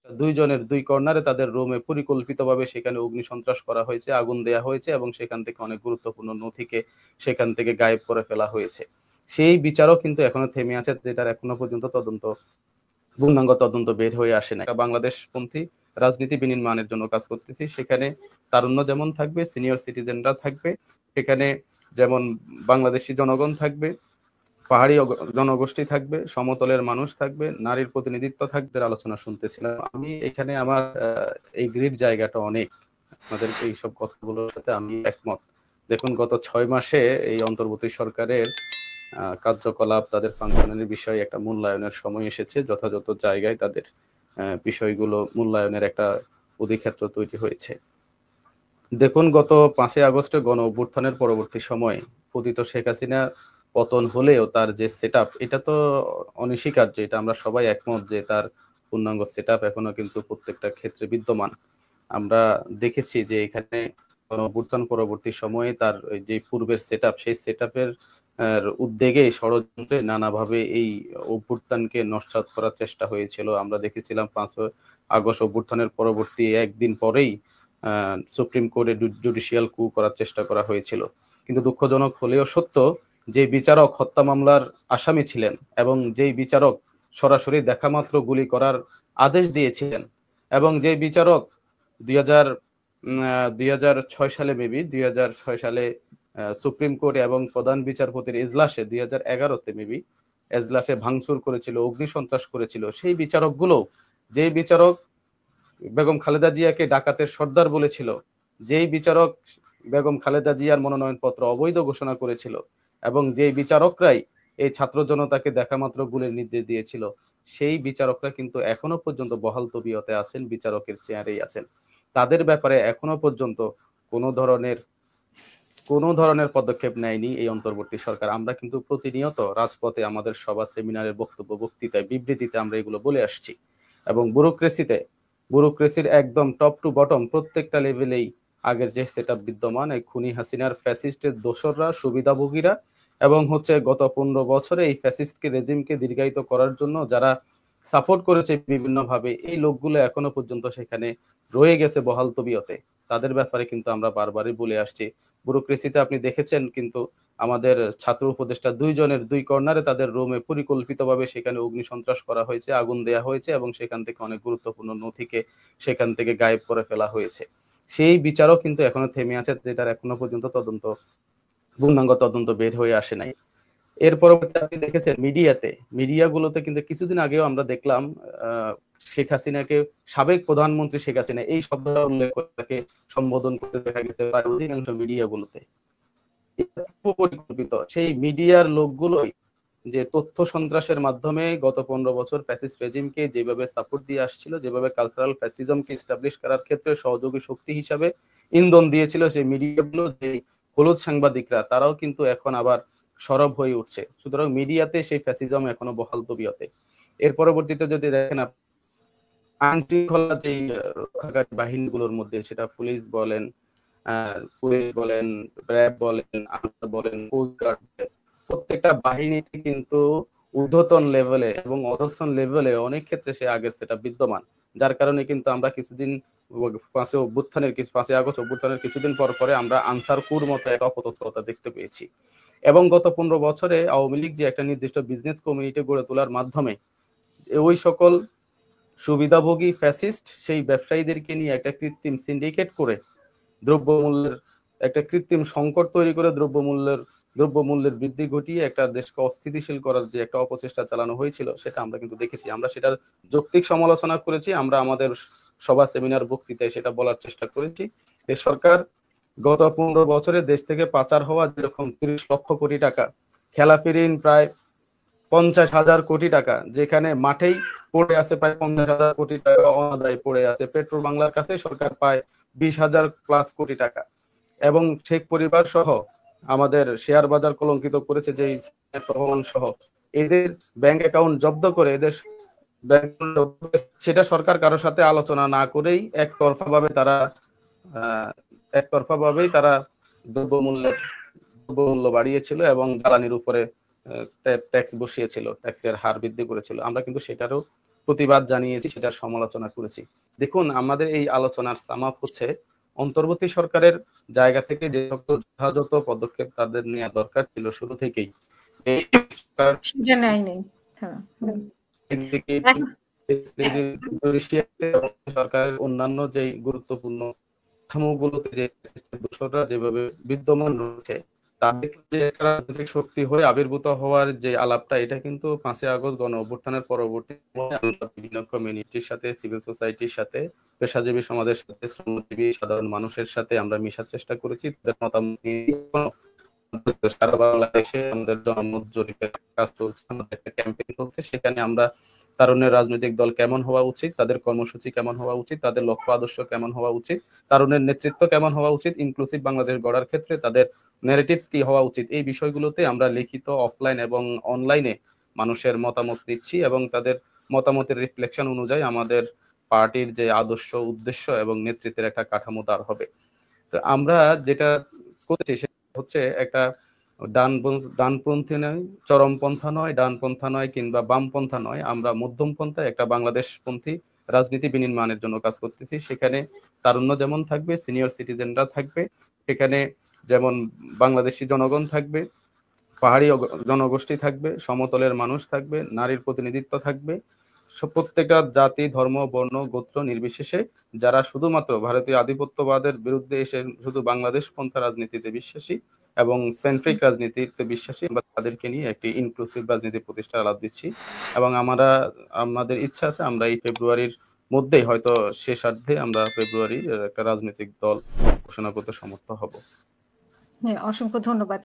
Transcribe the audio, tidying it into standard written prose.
দুইজনের দুই কর্নারে তাদের রুমে পরিকল্পিতভাবে সেখানে অগ্নিসন্ত্রাস করা হয়েছে, আগুন দেয়া হয়েছে এবং সেখান থেকে অনেক গুরুত্বপূর্ণ নথিকে সেখান থেকে গায়েব করে ফেলা হয়েছে। সেই বিচারও কিন্তু এখনো থেমে আছে, যেটার এখনো পর্যন্ত পূর্ণাঙ্গ তদন্ত বের হয়ে আসে নাই। বাংলাদেশপন্থী রাজনীতি বিনির্মাণের জন্য কাজ করতেছি, সেখানে তারুণ্য যেমন থাকবে, সিনিয়র সিটিজেনরা থাকবে, সেখানে যেমন বাংলাদেশি জনগণ থাকবে, পাহাড়ি জনগোষ্ঠী থাকবে, সমতলের মানুষ থাকবে, নারীর প্রতিনিধিত্ব থাকবে। আলোচনা শুনতেছিলাম আমি এখানে। আমার এই গ্রিড জায়গাটা অনেক, আপনাদেরকে এইসব কথাগুলোর সাথে আমি একমত। দেখুন, গত 6 মাসে এই অন্তর্বর্তী সরকারের কার্যকলাপ, তাদের ফাংশনের বিষয়ে একটা মূল্যায়নের সময় এসেছে। যথাযথ জায়গায় তাদের বিষয়গুলো মূল্যায়নের একটা অধিক্ষেত্র তৈরি হয়েছে। দেখুন, গত 5ই আগস্টে গণ অভ্যুত্থানের পরবর্তী সময়ে পতিত শেখ হাসিনা পতন হলেও তার যে সেট আপ, এটা তো অনস্বীকার্য, এটা আমরা সবাই একমত যে তার পূর্ণাঙ্গ সেট আপ এখনো কিন্তু প্রত্যেকটা ক্ষেত্রে বিদ্যমান। আমরা দেখেছি যে এখানে গণ অভ্যুত্থান পরবর্তী সময়ে তার যে পূর্বের সেট আপ, সেই সেট আপের উদ্যোগে ষড়যন্ত্রে নানাভাবে এই অভ্যুত্থানকে নস্যাৎ করার চেষ্টা হয়েছিল। আমরা দেখেছিলাম 5ই আগস্ট অভ্যুত্থানের পরবর্তী একদিন পরেই সুপ্রিম কোর্টে জুডিশিয়াল কু করার চেষ্টা করা হয়েছিল। কিন্তু দুঃখজনক হলেও সত্য, যে বিচারক হত্যা মামলার আসামি ছিলেন এবং যেই বিচারক সরাসরি দেখামাত্র গুলি করার আদেশ দিয়েছিলেন, এবং যে বিচারক 2006 সালে 2006 সালে সুপ্রিম কোর্ট এবং প্রধান বিচারপতির এজলাসে 2011-তে এজলাসে ভাঙচুর করেছিল, অগ্নিসন্ত্রাস করেছিল, সেই বিচারকগুলো, যে বিচারক বেগম খালেদা জিয়াকে ডাকাতের সর্দার বলেছিল, যেই বিচারক বেগম খালেদা জিয়ার মনোনয়নপত্র অবৈধ ঘোষণা করেছিল, এবং যেই বিচারকরাই এই ছাত্র জনতাকে দেখামাত্র গুলির নির্দেশ দিয়েছিল, সেই বিচারকরা কিন্তু এখনো পর্যন্ত বহাল তবিয়তে আছেন, বিচারকের চেয়ারেই আছেন। তাদের ব্যাপারে এখনো পর্যন্ত কোনো ধরনের পদক্ষেপ নেয়নি এই অন্তর্বর্তী সরকার। আমরা কিন্তু প্রতিনিয়ত রাজপথে আমাদের সভা, সেমিনারের বক্তব্য, বক্তৃতায়, বিবৃতিতে আমরা এগুলো বলে আসছি। এবং ব্যুরোক্রেসির একদম টপ টু বটম প্রত্যেকটা লেভেলেই আগের যে সেট আপ বিদ্যমান, এই খুনি হাসিনার ফ্যাসিস্টের দোসররা, সুবিধাভোগীরা, এবং গত 15 বছরে এই ফ্যাসিস্টকে, রেজিমকে দীর্ঘায়িত করার জন্য যারা সাপোর্ট করেছে বিভিন্নভাবে, এই লোকগুলো এখনো পর্যন্ত সেখানে রয়ে গেছে বহাল তবিয়তে। তাদের ব্যাপারে কিন্তু আমরা বারবারই বলে আসছি। ব্যুরোক্রেসিতে আপনি দেখেছেন কিন্তু আমাদের ছাত্র উপদেষ্টা দুইজনের দুই কর্নারে তাদের রুমে পরিকল্পিতভাবে সেখানে অগ্নিসন্ত্রাস করা হয়েছে, আগুন দেয়া হয়েছে এবং সেখান থেকে অনেক গুরুত্বপূর্ণ নথিকে সেখান থেকে গায়েব করে ফেলা হয়েছে। সেই বিচারও কিন্তু এখনো থেমে আছে, যেটার এখনো পর্যন্ত পূর্ণাঙ্গ তদন্ত বের হয়ে আসে নাই। এর পরবর্তী আপনি দেখেছেন মিডিয়াগুলোতে কিন্তু কিছুদিন আগেও আমরা দেখলাম শেখ হাসিনাকে, সাবেক প্রধানমন্ত্রী শেখ হাসিনা এই শব্দটা উল্লেখ করে তাকে সম্বোধন করতে দেখা গেছে প্রায় অধিকাংশ মিডিয়াগুলোতে। পরিকল্পিত সেই মিডিয়ার লোকগুলোই যে তথ্য সন্ত্রাসের মাধ্যমে গত 15 বছর ফ্যাসিস্ট রেজিমকে যেভাবে সাপোর্ট দিয়ে আসছিল, যেভাবে কালচারাল ফ্যাসিজমকে এস্টাবলিশ করার ক্ষেত্রে সহযোগী শক্তি হিসাবে ইন্ধন দিয়েছিল, সেই মিডিয়াগুলো, যে হলুদ সাংবাদিকরা, তারাও কিন্তু এখন আবার সরব হয়ে উঠছে। সুতরাং মিডিয়াতে সেই ফ্যাসিজম এখনো বহাল তবিয়তে। এর পরবর্তীতে যদি দেখেন, আইন শৃঙ্খলা যে রক্ষাকারী বাহিনীগুলোর মধ্যে, সেটা পুলিশ বলেন, র্যাব বলেন, আনসার বলেন, কোস্টগার্ড, প্রত্যেকটা বাহিনীতে কিন্তু ঊর্ধ্বতন লেভেলে এবং অধস্তন লেভেলে অনেক ক্ষেত্রে সে আগের সেটা বিদ্যমান। যার কারণে কিন্তু আমরা কিছুদিন 5ই আগস্ট অভ্যুত্থানের কিছুদিন পর পরে আমরা আনসার কুর মতো একটা অপতৎপরতা দেখতে পেয়েছি। এবং গত 15 বছরে আওয়ামী লীগ যে একটা নির্দিষ্ট বিজনেস কমিউনিটি গড়ে তোলার মাধ্যমে ওই সকল সুবিধাভোগী ফ্যাসিস্ট সেই ব্যবসায়ীদেরকে নিয়ে একটা কৃত্রিম সিন্ডিকেট করে দ্রব্যমূল্যের একটা কৃত্রিম সংকট তৈরি করে দ্রব্যমূল্যের বৃদ্ধি ঘটিয়ে একটা দেশকে অস্থিতিশীল করার যে একটা অপচেষ্টা চালানো হয়েছিল, সেটা আমরা কিন্তু দেখেছি। আমরা সেটার যৌক্তিক সমালোচনা করেছি, আমরা আমাদের সভা, সেমিনার, বক্তৃতায় সেটা বলার চেষ্টা করেছি। এই সরকার গত 15 বছরে দেশ থেকে পাচার হওয়া যেরকম 30 লক্ষ কোটি টাকা, খেলাফিরিন প্রায় 50,000 কোটি টাকা, যেখানে মাঠেই পড়ে আছে প্রায় 50,000 কোটি টাকা অনাদায় পড়ে আছে, পেট্রোল বাংলার কাছে সরকার পায় 20,000+ কোটি টাকা, এবং শেখ পরিবার সহ আমাদের শেয়ার বাজার কলঙ্কিত করেছে যে রহমান সহ এদের ব্যাংক অ্যাকাউন্ট জব্দ করে, এদের সেটা সরকার কারোর সাথে আলোচনা না করেই একতরফা ভাবেই তারা দ্রব্যমূল্য বাড়িয়েছিল এবং জ্বালানির উপরে ট্যাক্স বসিয়েছিল, ট্যাক্সের হার বৃদ্ধি করেছিল। আমরা কিন্তু সেটারও প্রতিবাদ জানিয়েছি, সেটার সমালোচনা করেছি। দেখুন, আমাদের এই আলোচনার সাম আপ হচ্ছে অন্তর্বর্তী সরকারের জায়গা থেকে যে সকল যথাযথ পদক্ষেপ তাদের নেওয়া দরকার ছিল শুরু থেকেই, এই সরকার সেটা নেয়নি। হ্যাঁ। সরকারের অন্যান্য যে গুরুত্বপূর্ণ কাঠামোগুলোতে যে দোষররা যেভাবে বিদ্যমান রয়েছে, তাদের যে একটা রাজনৈতিক শক্তি হয়ে আবির্ভূত হওয়ার যে আলাপটা, এটা কিন্তু 5ই আগস্ট গণ অভ্যুত্থানের পরবর্তী সময়ে আমরা বিভিন্ন কমিউনিটির সাথে, সিভিল সোসাইটির সাথে, পেশাজীবী সমাজের সাথে, শ্রমজীবী সাধারণ মানুষের সাথে আমরা মিশার চেষ্টা করেছি। তাদের মতামত নিয়ে সারা বাংলাদেশে আমাদের জনমত জরিপের কাজ চলছে, আমাদের একটা ক্যাম্পেইন চলছে। সেখানে আমরা তারুণ্যের রাজনৈতিক দল কেমন হওয়া উচিত, তাদের কর্মসূচি কেমন হওয়া উচিত, তাদের লক্ষ্য আদর্শ কেমন হওয়া উচিত, তারুণের নেতৃত্ব কেমন হওয়া উচিত, ইনক্লুসিভ বাংলাদেশ গড়ার ক্ষেত্রে তাদের ন্যারেটিভস কি হওয়া উচিত, এই বিষয়গুলোতে আমরা লিখিত, অফলাইন এবং অনলাইনে মানুষের মতামত দিচ্ছি এবং তাদের মতামতের রিফ্লেকশন অনুযায়ী আমাদের পার্টির যে আদর্শ, উদ্দেশ্য এবং নেতৃত্বের একটা কাঠামো তার হবে। তো আমরা যেটা করছি সেটা হচ্ছে একটা ডানপন্থী নয়, চরমপন্থা নয়, ডানপন্থা নয় কিংবা বামপন্থা নয়, আমরা মধ্যমপন্থায় একটা বাংলাদেশপন্থী রাজনীতি বিনির্মাণের জন্য কাজ করতেছি। সেখানে তারুণ্য যেমন থাকবে, সিনিয়র সিটিজেনরা থাকবে, সেখানে যেমন বাংলাদেশি জনগণ থাকবে, পাহাড়ি জনগোষ্ঠী থাকবে, সমতলের মানুষ থাকবে, নারীর প্রতিনিধিত্ব থাকবে, প্রত্যেকটা জাতি, ধর্ম, বর্ণ, গোত্র নির্বিশেষে যারা শুধুমাত্র ভারতীয় আধিপত্যবাদের বিরুদ্ধে এসে শুধু বাংলাদেশ পন্থা রাজনীতিতে বিশ্বাসী এবং সেন্ট্রিক রাজনীতিতে বিশ্বাসী, আমরা তাদেরকে নিয়ে একটি ইনক্লুসিভ রাজনীতি প্রতিষ্ঠার আলাপ দিচ্ছি। এবং আমাদের ইচ্ছা আছে আমরা এই ফেব্রুয়ারির মধ্যেই, হয়তো শেষার্ধে আমরা ফেব্রুয়ারির একটা রাজনৈতিক দল ঘোষণা করতে সমর্থ হব। অসংখ্য ধন্যবাদ।